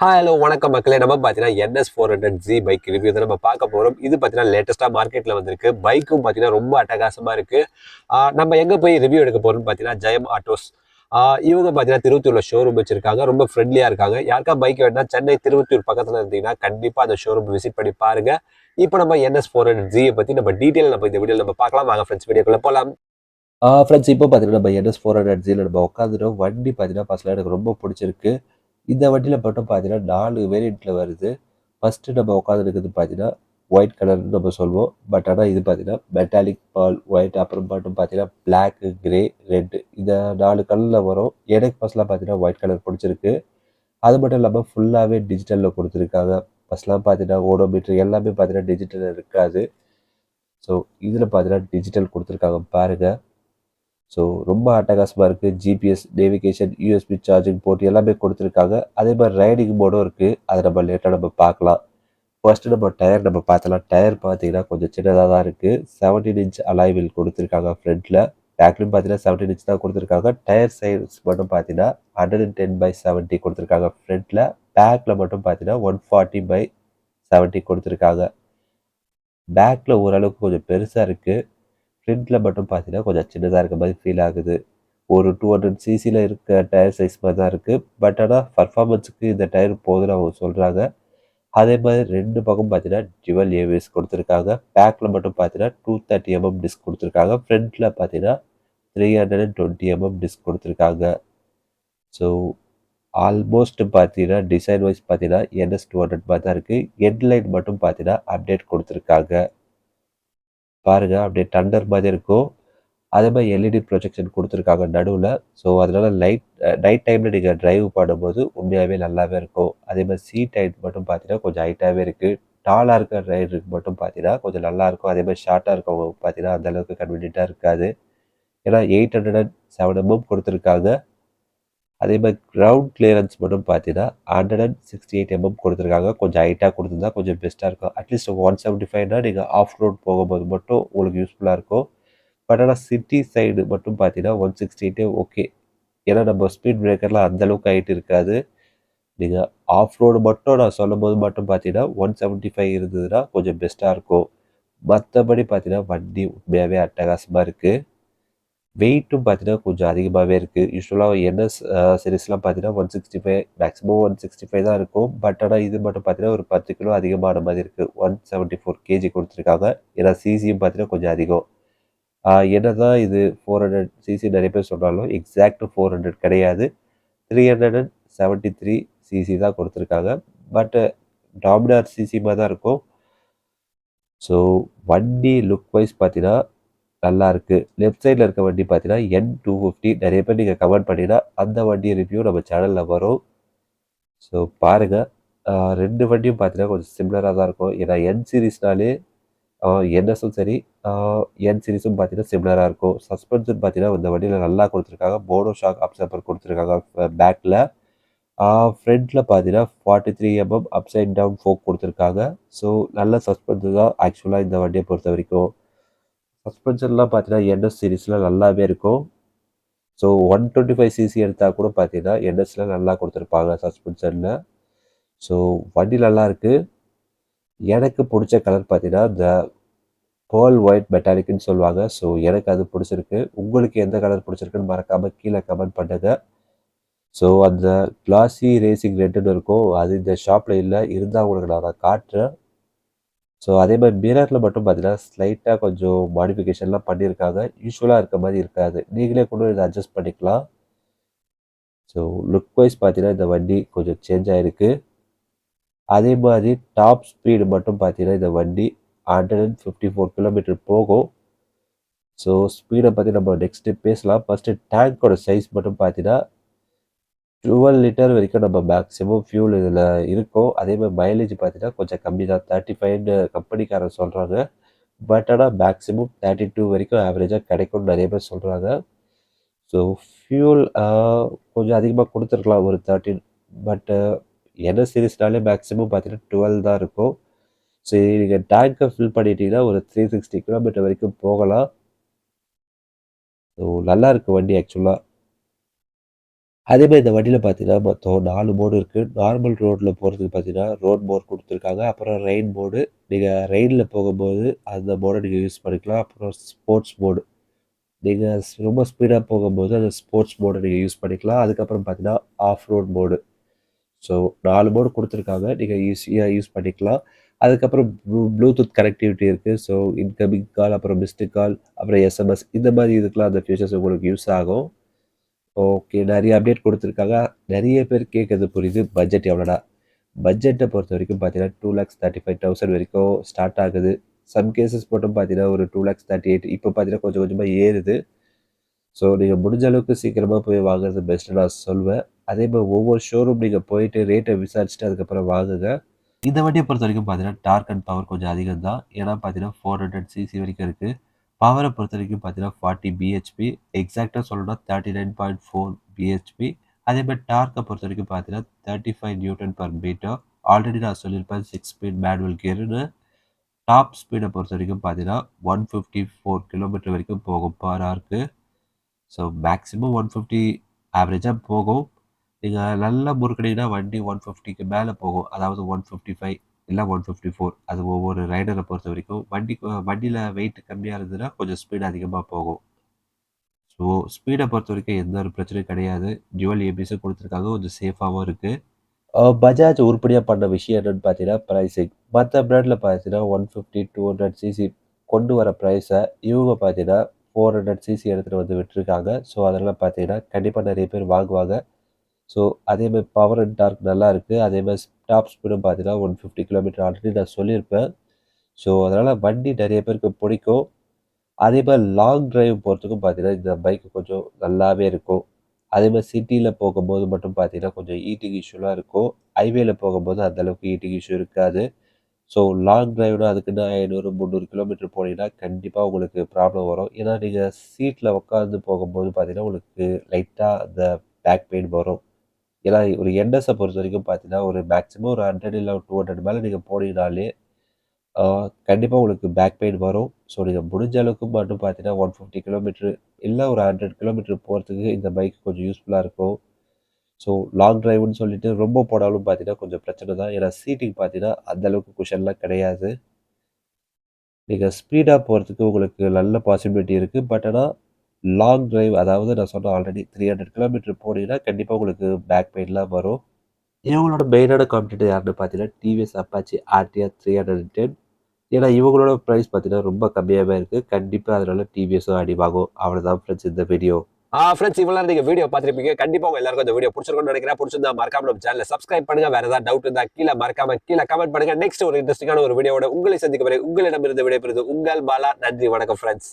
Hello வணக்கம் மக்களே. நம்ம பார்த்தீங்கன்னா NS400Z பைக் ரிவ்யூ தான் நம்ம பார்க்க போறோம். இது பார்த்தீங்கன்னா லேட்டஸ்ட்டா மார்க்கெட்ல வந்திருக்கு. பைக்கும் பார்த்தீங்கன்னா ரொம்ப அட்டகாசமா இருக்கு. நம்ம எங்க போய் ரிவ்யூ எடுக்க போறோம்னு பார்த்தீங்கன்னா, ஜெயம் ஆட்டோஸ். இவங்க பார்த்தீங்கன்னா திருவத்தூர்ல ஷோரூம் வச்சிருக்காங்க. ரொம்ப ஃப்ரெண்ட்லியா இருக்காங்க. யாருக்கா பைக் வேணும்னா சென்னை திருவத்தூர் பக்கத்துல இருந்தீங்கன்னா, கண்டிப்பா அந்த ஷோரூம் விசிட் பண்ணி பாருங்க. இப்போ நம்ம NS400Z பத்தி நம்ம டீட்டெயில் நம்ம இந்த வீடியோல நம்ம பார்க்கலாம். வாங்க ஃப்ரெண்ட்ஸ் வீடியோக்குள்ள போலாம். ஃப்ரெண்ட்ஸ் இப்போ பார்த்தீங்கன்னா நம்ம NS400Zல நம்ம உட்காந்துட்டோம். வண்டி பார்த்தீங்கன்னா ஃபர்ஸ்ட்ல எனக்கு ரொம்ப பிடிச்சிருக்கு. இந்த வண்டியில மட்டும் பார்த்தீங்கன்னா 4 வேரியண்ட்ல வருது. ஃபர்ஸ்ட்டு நம்ம உட்காந்துருக்கிறது பார்த்தீங்கன்னா, ஒயிட் கலர்ன்னு நம்ம சொல்லுவோம். பட் ஆனா இது பார்த்தீங்கன்னா, மெட்டாலிக் பால் ஒயிட் அப்புறம் மட்டும் பார்த்தீங்கன்னா, பிளாக்கு, கிரே, ரெட் இந்த 4 கலர்ல வரும். எனக்கு ஃபர்ஸ்ட்லாம் பார்த்தீங்கன்னா, ஒயிட் கலர் பிடிச்சிருக்கு. அது மட்டும் இல்லாம ஃபுல்லாவே டிஜிட்டல்ல குடுத்துருக்காங்க. ஃபர்ஸ்ட்லாம் பார்த்தீங்கன்னா, ஓடோமீட்டர் எல்லாமே பார்த்தீங்கன்னா, டிஜிட்டல் இருக்காது. ஸோ இதில பார்த்தீங்கன்னா, டிஜிட்டல் குடுத்துருக்காங்க பாருங்க. ஸோ ரொம்ப அட்டகாசமா இருக்கு. GPS, navigation, USB charging port எல்லாமே குடுத்துருக்காங்க. அதே மாரி ரைடிங் மோடும் இருக்கு. அத நம்ம லேட்டா நம்ம பார்க்கலாம். ஃபர்ஸ்ட்டு நம்ம டயர் நம்ம பார்த்தலாம். டயர் பார்த்தீங்கன்னா, கொஞ்சம் சின்னதா தான் இருக்கு. 17 இன்ச் அலாய் வீல் குடுத்துருக்காங்க ஃப்ரண்ட்ல. பேக்லயும் பார்த்தீங்கன்னா 17 இன்ச் தான் குடுத்துருக்காங்க. டயர் சைஸ் மட்டும் பார்த்தீங்கன்னா, 110/70 குடுத்துருக்காங்க ஃப்ரண்ட்ல. பேக்ல மட்டும் பார்த்தீங்கன்னா, 140/70 குடுத்துருக்காங்க. பேக்ல ஓரளவுக்கு கொஞ்சம் பெருசா இருக்கு. ஃப்ரண்ட்ல மட்டும் பார்த்தீங்கன்னா, கொஞ்சம் சின்னதா இருக்க மாரி ஃபீல் ஆகுது. ஒரு 200 சிசில இருக்க டயர் சைஸ் மாரி தான் இருக்கு. பட் ஆனா பெர்ஃபார்மன்ஸ்க்கு இந்த டயர் போதும்னு அவங்க சொல்றாங்க. அதே மாரி 2 பக்கம் பார்த்தீங்கன்னா, டுவல் ஏபிஎஸ் குடுத்துருக்காங்க. பேக்ல மட்டும் பார்த்தீங்கன்னா, 230 டிஸ்க் குடுத்துருக்காங்க. ஃப்ரண்ட்ல பார்த்தீங்கன்னா, 320 டிஸ்க் குடுத்துருக்காங்க. ஸோ ஆல்மோஸ்ட் பார்த்தீங்கன்னா, டிசைன் வைஸ் பார்த்தீங்கன்னா, NS200 மாரி தான் இருக்கு. ஹெட்லைட் மட்டும் பார்த்தீங்கன்னா, அப்டேட் குடுத்துருக்காங்க. பாருங்க அப்படியே தண்டர் மாரி இருக்கும். அதே மாரி எல்இடி ப்ரொஜெக்ஷன் குடுத்துருக்காங்க நடுவுல. ஸோ, அதனால நைட் டைம்ல நீங்க டிரைவ் பண்ணும்போது உண்மையாவே நல்லாவே இருக்கும். அதே மாரி சீட் ஹைட் மட்டும் பார்த்தீங்கன்னா, கொஞ்சம் ஹைட்டாவே இருக்கு. டாலா இருக்க ரைடருக்கு மட்டும் பார்த்தீங்கன்னா, கொஞ்சம் நல்லாருக்கும். அதே மாரி ஷார்ட்டா இருக்கவங்களுக்கு பார்த்தீங்கன்னா, அந்த அளவுக்கு கன்வீனியன்ட்டா இருக்காது. ஏன்னா 807 குடுத்துருக்காங்க. அதே மாரி கிரவுண்ட் கிளியரன்ஸ் மட்டும் பார்த்தீங்கன்னா, 168 குடுத்துருக்காங்க. கொஞ்சம் ஹைட்டா குடுத்திருந்தா கொஞ்சம் பெஸ்ட்டா இருக்கும். அட்லீஸ்ட் 175னா நீங்க ஆஃப் ரோட் போகும்போது மட்டும் உங்களுக்கு யூஸ்ஃபுல்லா இருக்கும். பட் ஆனா சிட்டி சைடு மட்டும் பார்த்தீங்கன்னா, 168 ஓகே. ஏன்னா நம்ம ஸ்பீட் பிரேக்கர்லாம் அந்த அளவுக்கு ஹைட் இருக்காது. நீங்க ஆஃப் ரோடு மட்டும் நான் சொல்லும்போது மட்டும் பார்த்தீங்கன்னா, 175 இருந்ததுன்னா கொஞ்சம் பெஸ்ட்டா இருக்கும். மத்தபடி பார்த்தீங்கன்னா, வண்டி உண்மையாவே அட்டகாசமா இருக்கு. வெயிட்டும் பார்த்தீங்கன்னா, கொஞ்சம் அதிகமாவே இருக்கு. யூசுவலா என்எஸ் சீரிஸ்லாம் பார்த்தீங்கன்னா, 165 மேக்ஸிமம் 165 தான் இருக்கும். பட் ஆனா இது மட்டும் பார்த்தீங்கன்னா, ஒரு 10 கிலோ அதிகமான மாரி இருக்கு. 174 கேஜி குடுத்துருக்காங்க. ஏன்னா சிசியும் பார்த்தீங்கன்னா, கொஞ்சம் அதிகம். என்னதான் இது 400 சிசி நெறைய பேர் சொன்னாலும், எக்ஸாக்ட் 400 கிடையாது. 373 சிசி தான் குடுத்துருக்காங்க. பட் டாமினார் சிசி மாரி தான் இருக்கும். ஸோ வண்டி லுக் வைஸ் பார்த்தீங்கன்னா, நல்லாருக்கு. லெஃப்ட் சைட்ல இருக்க வண்டி பார்த்தீங்கன்னா, N250 நெறைய பேர் நீங்க கமெண்ட் பண்ணீங்கன்னா, அந்த வண்டி ரிவ்யூ நம்ம சேனல்ல வரும். ஸோ பாருங்க. 2 வண்டியும் பார்த்தீங்கன்னா, கொஞ்சம் சிமிலரா தான் இருக்கும். ஏன்னா என் சீரிஸ்னாலே ஆ என்எஸும் சரி, ஆ என் சீரிஸும் பார்த்தீங்கன்னா சிமிலரா இருக்கும். சஸ்பென்ஷன் பார்த்தீங்கன்னா, இந்த வண்டியில நல்லா குடுத்துருக்காங்க. மோனோ ஷாக் அப்சார்பர் குடுத்துருக்காங்க பேக்ல. ஆ ஃப்ரண்ட்ல பார்த்தீங்கன்னா, 43 அப்சைட் டவுன் ஃபோக் குடுத்துருக்காங்க. ஸோ நல்ல சஸ்பென்ஷன் தான் ஆக்சுவலா இந்த வண்டிய பொறுத்தவரைக்கும். சஸ்பென்ஷன்லாம் பார்த்தீங்கன்னா, என்எஸ் சீரிஸ்ல நல்லாவே இருக்கும். ஸோ 125 சிசி எடுத்தா கூட பார்த்தீங்கன்னா, என்எஸ்ல நல்லா குடுத்துருப்பாங்க சஸ்பென்ஷன்ல. ஸோ வண்டி நல்லாருக்கு. எனக்கு புடிச்ச கலர் பார்த்தீங்கன்னா, இந்த பேர்ல் ஒயிட் மெட்டாலிக்ன்னு சொல்லுவாங்க. ஸோ எனக்கு அது பிடிச்சிருக்கு. உங்களுக்கு எந்த கலர் பிடிச்சிருக்குன்னு மறக்காம கீழ கமெண்ட் பண்ணுங்க. ஸோ அந்த கிளாஸி ரேசிங் ரெட்ன்னு இருக்கும். அது இந்த ஷாப்ல இல்ல. இருந்தா உங்களுக்கு நான் காட்டுறேன். ஸோ அதே மாரி மிரர்ல மட்டும் பார்த்தீங்கன்னா, ஸ்லைட்டா கொஞ்சம் மாடிஃபிகேஷன்லாம் பண்ணியிருக்காங்க. யூசுவலா இருக்க மாரி இருக்காது. நீங்களே கூட இத அட்ஜஸ்ட் பண்ணிக்கலாம். ஸோ லுக் வைஸ் பார்த்தீங்கன்னா, இந்த வண்டி கொஞ்சம் சேஞ்ச் ஆயிருக்கு. அதே மாரி டாப் ஸ்பீடு மட்டும் பார்த்தீங்கன்னா, இந்த வண்டி 154 கிலோமீட்டர் போகும். ஸோ ஸ்பீட பத்தி நம்ம நெக்ஸ்ட் பேசலாம். ஃபர்ஸ்ட்டு டேங்கோட சைஸ் மட்டும் பார்த்தீங்கன்னா, 12 லிட்டர் வரைக்கும் நம்ம மேக்ஸிமம் ஃபியூல் இதில இருக்கும். அதேமாரி மைலேஜ் பார்த்தீங்கன்னா, கொஞ்சம் கம்மி தான். 35ன்னு கம்பெனிக்காரங்க சொல்றாங்க. பட் ஆனா மேக்ஸிமம் 32 வரைக்கும் ஆவரேஜா கிடைக்கும்னு நெறைய பேர் சொல்றாங்க. ஸோ ஃபியூல் கொஞ்சம் அதிகமா குடுத்துருக்கலாம் ஒரு 13 பட் என்எஸ் சீரிஸ்னாலே மேக்ஸிமம் பார்த்தீங்கன்னா 12 தான் இருக்கும். சரி நீங்க டேங்க்க ஃபில் பண்ணிட்டீங்கன்னா, ஒரு 360 கிலோமீட்டர் வரைக்கும் போகலாம். ஸோ நல்லாருக்கு வண்டி ஆக்சுவலா. அதே மாதிரி இந்த வண்டியில பார்த்தீங்கன்னா, மொத்தம் 4 மோடு இருக்கு. நார்மல் ரோட்ல போறதுக்கு பார்த்தீங்கன்னா, ரோட் மோட் குடுத்துருக்காங்க. அப்புறம் ரெயின் மோடு. நீங்க ரெயின்ல போகும்போது அந்த மோட நீங்க யூஸ் பண்ணிக்கலாம். அப்புறம் ஸ்போர்ட்ஸ் மோடு. நீங்க ரொம்ப ஸ்பீடா போகும்போது அந்த ஸ்போர்ட்ஸ் மோட நீங்க யூஸ் பண்ணிக்கலாம். அதுக்கப்புறம் பார்த்தீங்கன்னா, off road mode. So 4 mode குடுத்துருக்காங்க. நீங்க ஈஸியா யூஸ் பண்ணிக்கலாம். அதுக்கப்புறம் ப்ளூடூத் கனெக்டிவிட்டி இருக்கு. ஸோ இன்கமிங் கால், அப்புறம் மிஸ்டு கால், அப்புறம் எஸ்எம்எஸ் இந்த மாரி இதுக்கெல்லாம் அந்த ஃபீச்சர்ஸ் உங்களுக்கு யூஸ் ஆகும். ஓகே. நெறைய அப்டேட் குடுத்துருக்காங்க. நெறைய பேர் கேட்கறது புரியுது. பட்ஜெட் எவ்வளோடா? பட்ஜெட்ட பொறுத்தவரைக்கும் பார்த்தீங்கன்னா, 2,35,000 வரைக்கும் ஸ்டார்ட் ஆகுது. சம் கேஸஸ் மட்டும் பார்த்தீங்கன்னா, ஒரு 2,38,000 இப்போ பார்த்தீங்கன்னா, கொஞ்சம் கொஞ்சமா ஏறுது. ஸோ நீங்க முடிஞ்ச அளவுக்கு சீக்கிரமா போய் வாங்குறது பெஸ்ட்டுன்னு நான் சொல்வேன். அதேமாரி ஒவ்வொரு ஷோரூம் நீங்க போயிட்டு ரேட்ட விசாரிச்சுட்டு அதுக்கப்புறம் வாங்குங்க. இந்த வண்டிய பொறுத்தவரைக்கும் பார்த்தீங்கன்னா, டார்க் அண்ட் பவர் கொஞ்சம் அதிகம் தான். ஏன்னா பார்த்தீங்கன்னா, 400 சிசி வரைக்கும் இருக்கு. பவர பொறுத்தவரைக்கும் பார்த்தீங்கன்னா, 40 பிஹெச்பி. எக்ஸாக்ட்டா சொல்லணும்னா 39.4 பிஹெச்பி. அதேமாரி டார்க்க பொறுத்தவரைக்கும் பார்த்தீங்கன்னா, 35 நியூட்டன் பெர் மீட்டர். ஆல்ரெடி நான் சொல்லியிருப்பேன் 6 ஸ்பீட் மேனுவல் கியர்ன்னு. டாப் ஸ்பீட பொறுத்தவரைக்கும் பார்த்தீங்கன்னா, 154 கிலோமீட்டர் வரைக்கும் போகும் பெர் ஹவர்க்கு. ஸோ மேக்ஸிமம் 150 ஆவரேஜா போகும். நீங்க நல்லா முறுக்குனீங்கன்னா வண்டி 150க்கு மேல போகும். அதாவது 155 இல்ல 154 அது ஒவ்வொரு ரைடர பொறுத்தவரைக்கும். வண்டியில வெயிட் கம்மியா இருந்ததுன்னா, கொஞ்சம் ஸ்பீட் அதிகமா போகும். ஸோ ஸ்பீட பொறுத்தவரைக்கும் எந்த ஒரு பிரச்சனையும் கிடையாது. டூயல் ஏபிஎஸும் குடுத்துருக்காங்க. கொஞ்சம் சேஃபாவும் இருக்கு. பஜாஜ் உருப்படியா பண்ண விஷயம் என்னன்னு பார்த்தீங்கன்னா, பிரைசிங். மத்த பிராண்ட்ல பார்த்தீங்கன்னா 150, 200 சிசி கொண்டு வர பிரைஸ இவங்க பார்த்தீங்கன்னா 400 சிசி எடுத்துட்டு வந்து விட்டுருக்காங்க. ஸோ அதனால பார்த்தீங்கன்னா, கண்டிப்பா நெறைய பேர் வாங்குவாங்க. ஸோ அதேமாரி பவர் அண்ட் டார்க் நல்லாயிருக்கு. அதேமாரி டாப் ஸ்பீடும் பார்த்தீங்கன்னா 150 கிலோமீட்டர் ஆல்ரெடி நான் சொல்லியிருப்பேன். ஸோ அதனால வண்டி நெறைய பேருக்கு பிடிக்கும். அதேமாரி லாங் டிரைவ் போறதுக்கும் பார்த்தீங்கன்னா, இந்த பைக் கொஞ்சம் நல்லாவே இருக்கும். அதேமாரி சிட்டில போகும்போது மட்டும் பார்த்தீங்கன்னா, கொஞ்சம் ஹீட்டிங் இஷ்யூலாம் இருக்கும். ஹைவேல போகும்போது அந்த அளவுக்கு ஹீட்டிங் இஷ்யூ இருக்காது. ஸோ லாங் டிரைவ்னா அதுக்குன்னு 500, 300 கிலோமீட்டர் போனீங்கன்னா, கண்டிப்பா உங்களுக்கு ப்ராப்ளம் வரும். ஏன்னா, நீங்க சீட்ல உட்காந்து போகும்போது பார்த்தீங்கன்னா, உங்களுக்கு லைட்டா அந்த பேக் பெயின் வரும். ஏன்னா, ஒரு என்எஸ்ஸ பொறுத்தவரைக்கும் பார்த்தீங்கன்னா, ஒரு மேக்ஸிமம் ஒரு 100 இல்ல 200 மேல நீங்க போனீங்கனாலே ஆ கண்டிப்பா உங்களுக்கு பேக் பெயின் வரும். ஸோ நீங்க முடிஞ்ச அளவுக்கு மட்டும் பார்த்தீங்கன்னா, 150 கிலோமீட்டர் இல்ல ஒரு 100 கிலோமீட்டர் போறதுக்கு இந்த பைக் கொஞ்சம் யூஸ்ஃபுல்லா இருக்கும். ஸோ லாங் டிரைவ்ன்னு சொல்லிட்டு ரொம்ப போனாலும் பார்த்தீங்கன்னா, கொஞ்சம் பிரச்சனை தான். ஏன்னா சீட்டிங் பார்த்தீங்கன்னா, அந்த அளவுக்கு குஷன்லாம் கிடையாது. நீங்க ஸ்பீடா போறதுக்கு உங்களுக்கு நல்ல பாசிபிலிட்டி இருக்கு. பட் ஆனா, லாங் டிரைவ் அதாவது நான் சொன்ன ஆல்ரெடி 300 கிலோமீட்டர் போனீங்கன்னா, கண்டிப்பா உங்களுக்கு பேக் பெயின்லாம் வரும். இவங்களோட மெயினான காம்படிட்டர் யாருன்னு பார்த்தீங்கன்னா, டிவிஎஸ் அப்பாச்சி ஆர்டிஆர் 310. ஏன்னா, இவங்களோட பிரைஸ் பார்த்தீங்கன்னா, ரொம்ப கம்மியாவே இருக்கு. கண்டிப்பா அதனால டிவிஎஸும் அடி வாங்கும். அவ்வளோதான் ஃப்ரெண்ட்ஸ் இந்த வீடியோ. ஃப்ரெண்ட்ஸ் இவ்வளவு நேரம் நீங்க வீடியோ பார்த்திருப்பீங்க. கண்டிப்பா உங்க எல்லாருக்கும் இந்த வீடியோ பிடிச்சிருக்கும்னு நினைக்கிறேன். பிடிச்சிருந்தா மறக்காம நம்ம சேனலை சப்ஸ்கிரைப் பண்ணுங்க. வேற ஏதாவது டவுட் இருந்தா மறக்காம கீழ கமெண்ட் பண்ணுங்க. நெக்ஸ்ட் ஒரு இன்ட்ரெஸ்டிங்கான ஒரு வீடியோவோட உங்களை சந்திக்கும் வரை உங்களிடமிருந்து விடைபெறுவது உங்கள் பாலா. நன்றி, வணக்கம் ஃப்ரெண்ட்ஸ்.